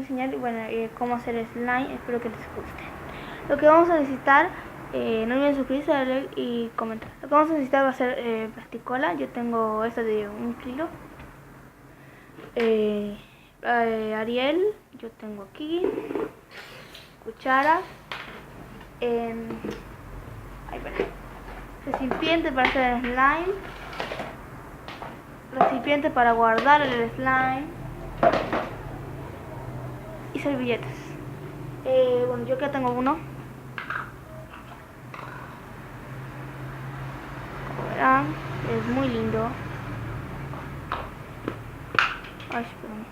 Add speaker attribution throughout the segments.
Speaker 1: enseñar cómo hacer slime. Espero que les guste. Lo que vamos a necesitar, no olviden suscribirse, darle y comentar. Lo que vamos a necesitar va a ser plasticola. Yo tengo esta de 1 kilo. Ariel, yo tengo aquí. Cuchara. Recipiente para hacer slime. Recipiente para guardar el slime. Y servilletas. Bueno, yo acá tengo uno. Como verán, es muy lindo. Ay, perdón.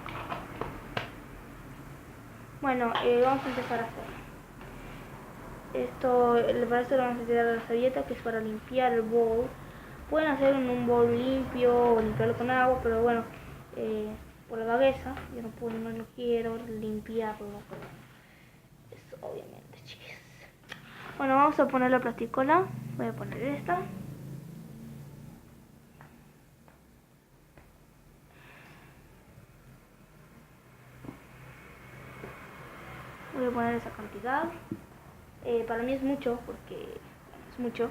Speaker 1: Bueno, vamos a empezar a hacer. Para esto le vamos a necesitar la servilleta, que es para limpiar el bowl. Pueden hacerlo en un bowl limpio o limpiarlo con agua, pero bueno, por la vagueza, yo no lo quiero limpiarlo. Eso obviamente, chicas. Bueno, vamos a poner la plasticola. Voy a poner esta. Voy a poner esa cantidad. Para mí es mucho, porque es mucho.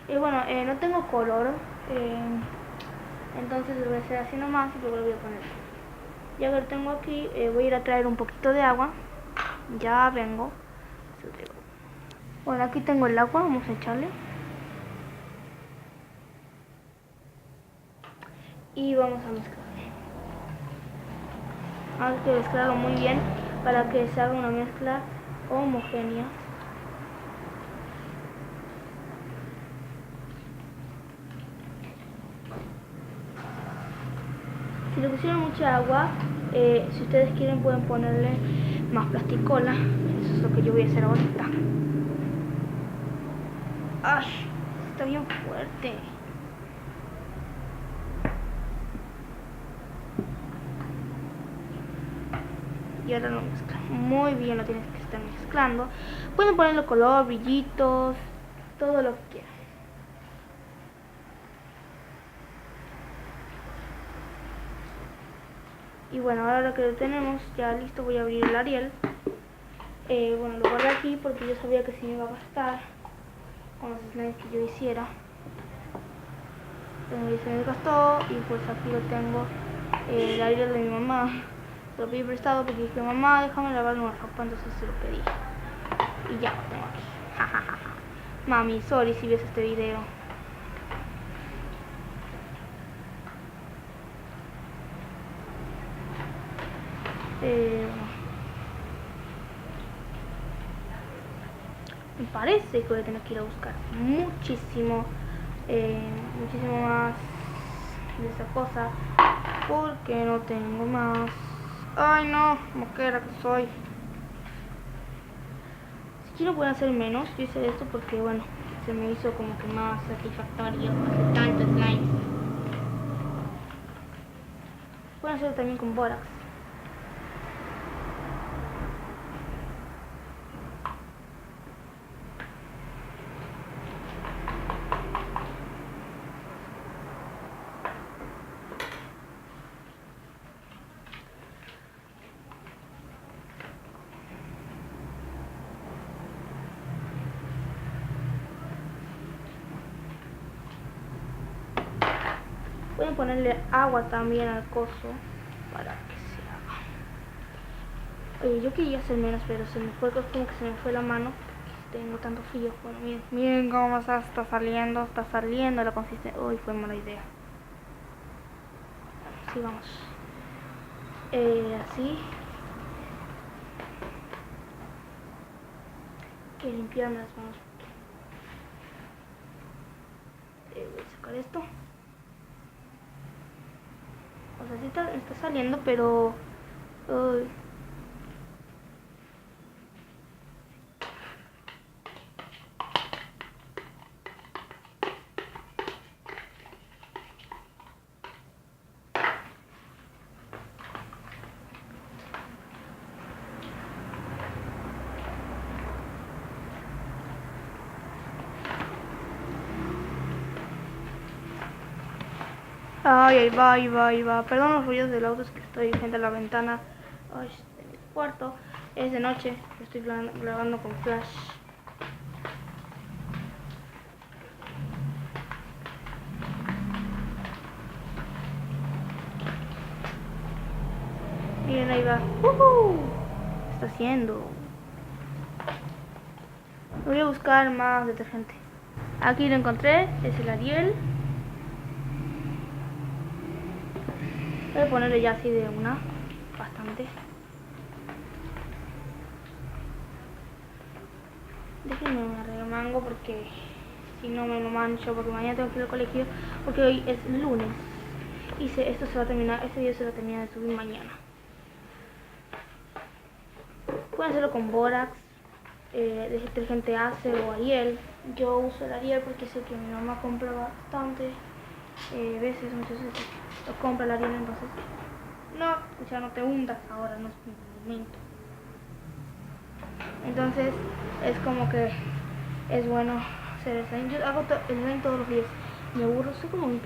Speaker 1: Bueno, no tengo color, entonces lo voy a hacer así nomás y luego lo voy a poner. Ya que lo tengo aquí, voy a ir a traer un poquito de agua. Ya vengo. Bueno, aquí tengo el agua, vamos a echarle. Y vamos a mezclar. Hay que mezclarlo muy bien para que se haga una mezcla homogénea. Si le pusieron mucha agua, si ustedes quieren pueden ponerle más plasticola. Eso es lo que yo voy a hacer ahorita. ¡Ay! Está bien fuerte. Y ahora lo mezclan. Muy bien, lo tienes que estar mezclando. Pueden ponerle color, brillitos, todo lo que quieran. Y bueno, ahora que lo tenemos ya listo, voy a abrir el Ariel. Bueno, lo guardé aquí porque yo sabía que se me iba a gastar con los slimes que yo hiciera. Se me gastó y pues aquí lo tengo, el Ariel de mi mamá. Se lo pedí prestado porque dije, mamá, déjame lavar una ropa, entonces se lo pedí. Y ya lo tengo aquí. Mami, sorry si ves este video. Me parece que voy a tener que ir a buscar muchísimo más de esa cosa, porque no tengo más. Ay no, moquera que soy. Si quiero pueden hacer menos. Yo hice esto porque bueno, se me hizo como que más satisfactorio hacer tanto slime. Pueden hacerlo también con bórax. Pueden ponerle agua también al coso para que se haga. Yo quería hacer menos, pero se me fue, como que se me fue la mano. Tengo tanto frío. Bueno, miren cómo está saliendo la consistencia. Uy, fue mala idea. Así vamos. Así. Voy a limpiarme las manos. Voy a sacar esto. O sea, sí está saliendo, pero... Ay, ahí va. Perdón los ruidos del auto, es que estoy frente a la ventana. Ay, cuarto. Es de noche, estoy grabando con flash. Miren, ahí va. ¿Qué está haciendo? Voy a buscar más detergente. Aquí lo encontré, es el Ariel. Voy a ponerle ya así de una, bastante. Déjenme me arremango porque si no me lo mancho, porque mañana tengo que ir al colegio, porque hoy es lunes. Y esto se va a terminar, este video se va a terminar de subir mañana. Pueden hacerlo con Borax, detergente Ace o Ariel. Yo uso el Ariel porque sé que mi mamá compra bastante muchas veces lo compra el Ariel, entonces no, ya no te hundas ahora, no es mi momento. Entonces es como que es bueno hacer el slime. Yo hago el slime todos los días, me aburro, soy como un